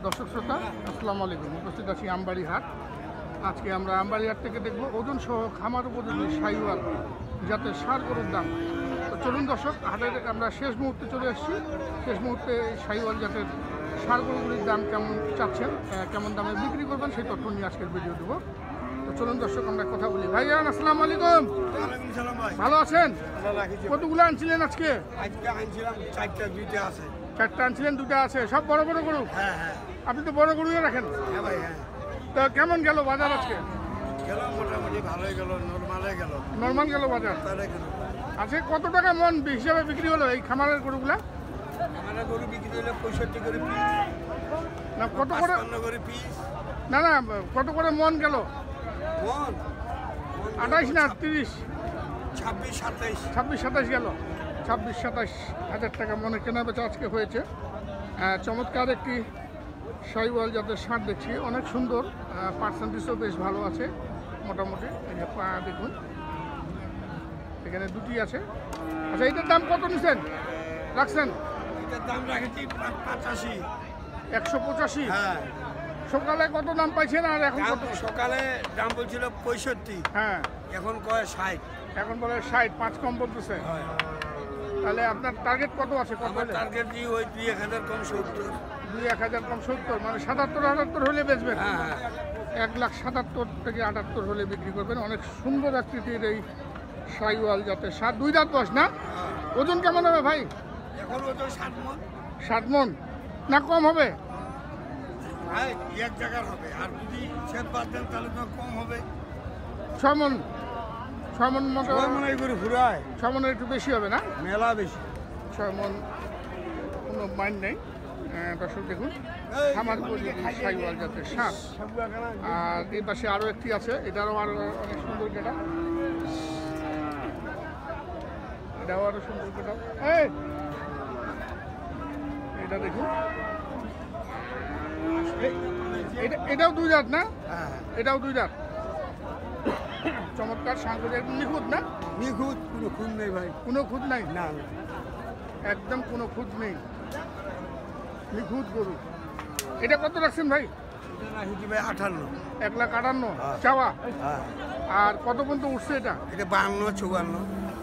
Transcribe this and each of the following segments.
দর্শক শ্রোতা আসসালামু আলাইকুম। উপস্থিত আছি আমবাড়ি হাট। আজকে আমরা আমবাড়ি হাট থেকে দেখব ওজন সহ খামার উপযোগী শাহিওয়াল জাতের ষাঁড় গরুর দাম। তো চলুন দর্শক, হাটের আমরা শেষ মুহূর্তে চলে এসেছি। শেষ মুহূর্তে শাহিওয়াল জাতের ষাঁড় গরুগুলির দাম কেমন চাচ্ছেন, কেমন দামে বিক্রি করবেন সেই তথ্য নিয়ে আজকের ভিডিও দেবো। তো চলুন দর্শক আমরা কথা বলি। ভাইজান আসসালামু আলাইকুম, ভালো আছেন? কতগুলো আনছিলেন আজকে? চারটা আনছিলেন, দুটা আছে। সব বড় বড় গরু? হ্যাঁ হ্যাঁ। আপনি তো বড় গরুই রাখেন। হ্যাঁ ভাই হ্যাঁ। তো কেমন গেল বাজার আজকে? গেল মোটামুটি ভালোই গেল, নর্মালে গেল। নর্মাল গেল বাজার। তাহলে গেল। আজকে কত টাকা মন হিসাবে বিক্রি হলো এই খামারের গরুগুলা? আমার গরু বিক্রি হলো 65 করে পিস। না কত করে? 55 করে পিস। না না, কত করে মন গেল? মন 28 না 30? 26 27। 26-27 গেল। 26-27 হাজার টাকা মনে কেনা বেচা আজকে হয়েছে। চমৎকার একটি শাহিওয়াল জাতের ষাঁড় দেখছি, অনেক সুন্দর, পার্সেন্টেজও বেশ ভালো আছে মোটামুটি। এই যে পা দেখুন, এখানে দুটি আছে। আচ্ছা, এইটার দাম কত নিচ্ছেন, রাখছেন? এটার দাম রাখেছি 85। 185? হ্যাঁ। সকালে কত দাম পাইছেন আর এখন কত? সকালে দাম বলছিল 65। হ্যাঁ, এখন কয় 60। এখন বলে 60, 5 কম বলতেছে। হয়। তাহলে আপনার টার্গেট কত আছে? কত আমার টার্গেট দিয়ে ওই 2000 কম 70। 2-1000 কম 70, মানে 77-78 হলে বেচবেন। হ্যাঁ হ্যাঁ। 1,77,000 থেকে 78 হলে বিক্রি করবেন। অনেক সুন্দর আকৃতির এই শাহিওয়াল জাতের ষাঁড়। 2 দাঁত বয়স না? ওজন কেমন হবে ভাই? এখন ওজন 7 মণ। 7 মণ না কম হবে? ভাই এক জায়গার হবে, আর যদি ছেদ বাদ দেন তাহলে তো কম হবে। 6 মণ? 6 মণ মতো? মনে করে ঘুরায় 6 মণের একটু বেশি হবে না? মেলা বেশি। 6 মণ কোনো মাইন্ড নেই। দর্শক দেখুন, খামার উপযোগী শাহিওয়াল জাতের ষাঁড়। আর এই পাশে আরও একটি আছে, এটারও আরও অনেক সুন্দর গেটা। এটাও আরও সুন্দর গেটা। এটা দেখুন, এটাও 2 দাঁত না? এটাও 2 দাঁত। চমৎকার সাংগঠনিক, একদম নিখুঁত না? নিখুঁত, কোনো খুন নেই ভাই। কোনো খুঁত নাই? না, একদম কোনো খুঁত নেই, নিখুঁত গরু। এটা কত রাখছেন ভাই? ভাই 58। 1,58,000 হ্যাঁ। চাওয়া? হ্যাঁ। আর কত পর্যন্ত উঠছে এটা? এটা 52 54।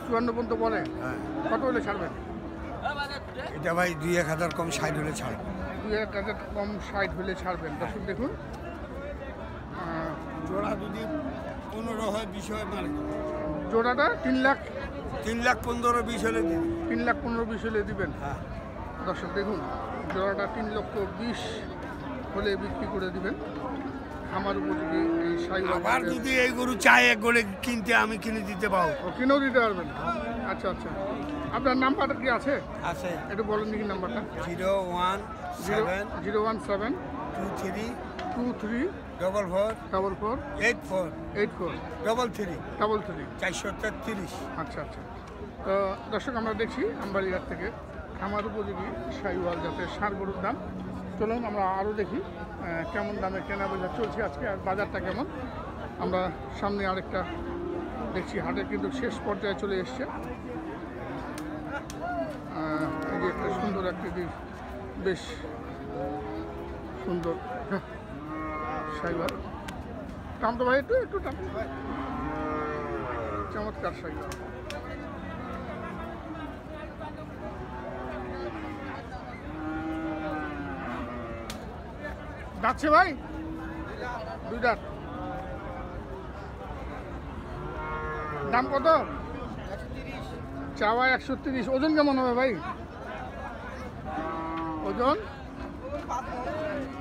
54 পর্যন্ত বলে। হ্যাঁ। কত হলে ছাড়বেন? এটা ভাই 2-1000 কম 60 হলে ছাড়। 2,000 কম 60 হলে ছাড়বেন। দর্শক দেখুন, জোড়া যদি 15 হয় 20 হয় মানে জোড়াটা 3 লাখ? 3,15,20 হলে দিন। 3,15,20 হলে দিবেন। হ্যাঁ। দর্শক দেখুন, জোড়াটা 3,20,000 হলে বিক্রি করে দিবেন। খামার উপযোগী এই শাহিওয়াল। আবার যদি এই গরু চায় এক গড়ে কিনতে, আমি কিনে দিতে পারবো। ও কিনেও দিতে পারবেন? আচ্ছা আচ্ছা। আপনার নাম্বারটা কি আছে? আছে। একটু বলেন দেখি নাম্বারটা। 017 017 23 23 44 44 84 84 33 33। 433। আচ্ছা আচ্ছা। তো দর্শক, আমরা দেখছি আমবাড়িহাট থেকে খামার উপযোগী শাহিওয়াল জাতের ষাঁড় গরুর দাম। চলুন আমরা আরও দেখি কেমন দামে কেনা বেচা চলছে আজকে, আর বাজারটা কেমন। আমরা সামনে আরেকটা দেখছি, হাটে কিন্তু শেষ পর্যায়ে চলে এসছে। এই যে একটা সুন্দর আকৃতি, বেশ সুন্দর শাহিওয়াল। টান তো ভাই, একটু একটু টান। চমৎকার শাহিওয়াল। যাচ্ছে ভাই? 2 দাঁত। দাম কত? চাওয়া 130। ওজন কেমন হবে ভাই? ওজন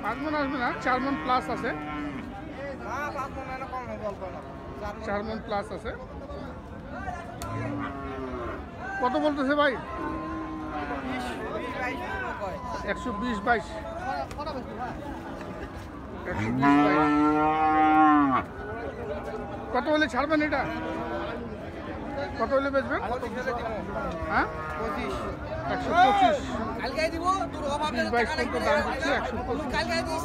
5 মণ আসবে না, 4 মণ প্লাস আছে। 4 মণ প্লাস আছে। কত বলতেছে ভাই? 120-22। 120-22। কত হলে ছাড়বেন এটা? কত হলে বেচবেন? হ্যাঁ, 125 কালকে দিব তোর অভাব 22 পর্যন্ত দাম দিচ্ছে 125 কালকে দিস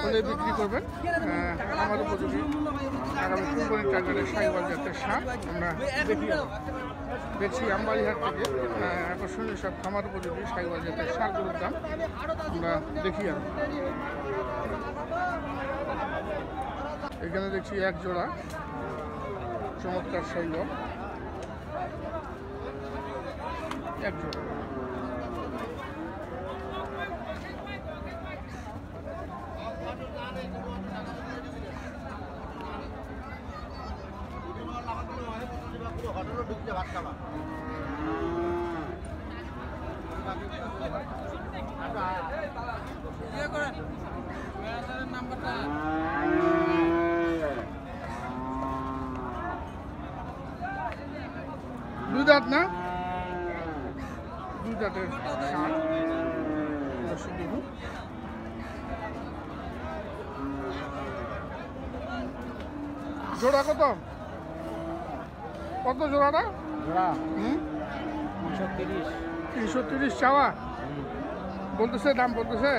হলে বিক্রি করবেন। আমার উপযোগী আগামী কুরবানির টার্গেটের সাইওয়াল জাতের সার আমরা দেখছি আমবাড়িহাট থেকে আকর্ষণীয় সব খামার উপযোগী সাইওয়াল জাতের সারগুলোর দাম আমরা দেখি। এখানে দেখছি এক জোড়া চমৎকার সাইওয়াল, এক জোড়া। নাম্বারটা দুই দাঁত না, দুই দাঁতের ষাঁড়। দর্শক দেখুন জোড়া কত, কত জোড়াটা? হুম, 330 চাওয়া বলতেছে, দাম বলতেছে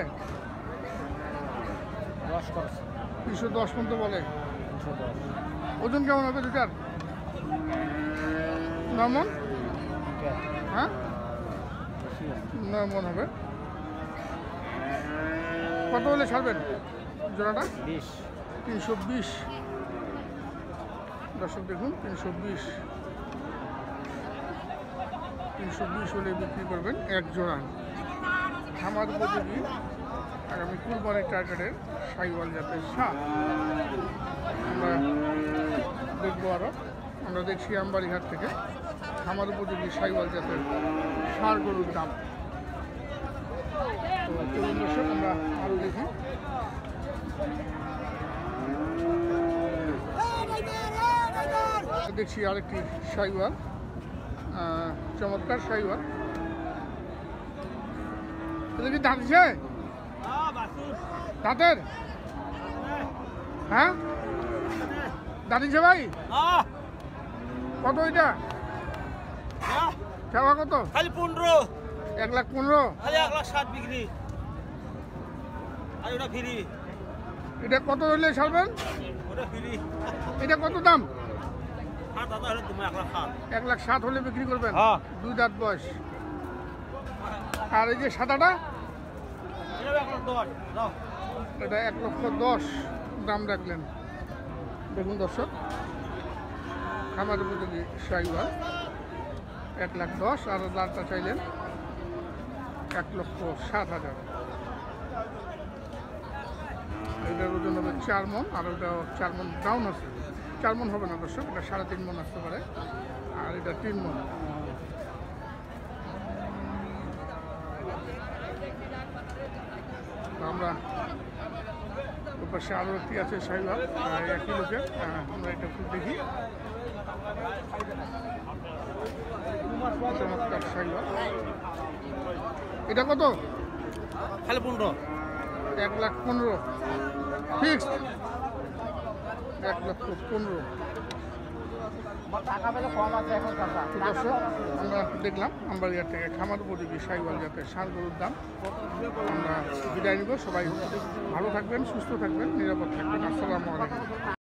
310 পর্যন্ত বলে। ওজন কেমন হবে দুটার? 9 মণ? হ্যাঁ 9 মণ হবে। কত হলে ছাড়বেন জোড়াটা? 320। দর্শক দেখুন 320 হলে বিক্রি করবেন এক জোড়া। খামার উপযোগী আগামী কুরবানির টার্গেটের সাইওয়াল জাতের সার আমরা দেখবো। আরও আমরা দেখছি আমবাড়িহাট থেকে খামার উপযোগী সাইওয়াল জাতের সার গরুর দাম। তো চলুন দর্শক আমরা আরও দেখি। দেখছি আরেকটি সাইওয়াল, চমৎকার সাইওয়াল। এটা কি দাঁতছে? দাঁতের? হ্যাঁ দাঁড়িয়েছে ভাই? কত এটা চাওয়া কত? খালি 15, 1,15,000। খালি 1,60,000 বিক্রি, আর ওটা ফ্রি, এটা কত হলে ছাড়বেন? ওটা ফ্রি। এটা কত দাম? আর দাদা হলে তুমি 1,60,000। 1,60,000 হলে বিক্রি করবেন। হ্যাঁ। দুই দাঁত বয়স। আর এই যে সাদাটা এটা 1,10,000 দাও। এটা 1,10,000 দাম রাখলেন। দেখুন দর্শক খামার উপযোগী সাইওয়াল 1,10,000 আর লালটা চাইলেন 1,07,000। এটার ওজন হবে 4 মণ, আর ওটা 4 মণ ডাউন আছে। 4 মণ হবে না দর্শক, এটা 3.5 মণ আসতে পারে, আর এটা 3 মণ। আমরা ওপাশে আরও একটি আছে সাইওয়াল একই লোকের, আমরা এটা একটু দেখি। চমৎকার সাইওয়াল। এটা কত? খালি 15। 1,15,000 ফিক্সড। 1,15,000। টাকা পেলে কম আছে এখন টাকা। দর্শক আমরা দেখলাম আমবাড়িহাট থেকে খামার উপযোগী সাইওয়াল জাতের ষাঁড় গরুর দাম। আমরা বিদায় নিব। সবাই ভালো থাকবেন, সুস্থ থাকবেন, নিরাপদ থাকবেন। আসসালামু আলাইকুম।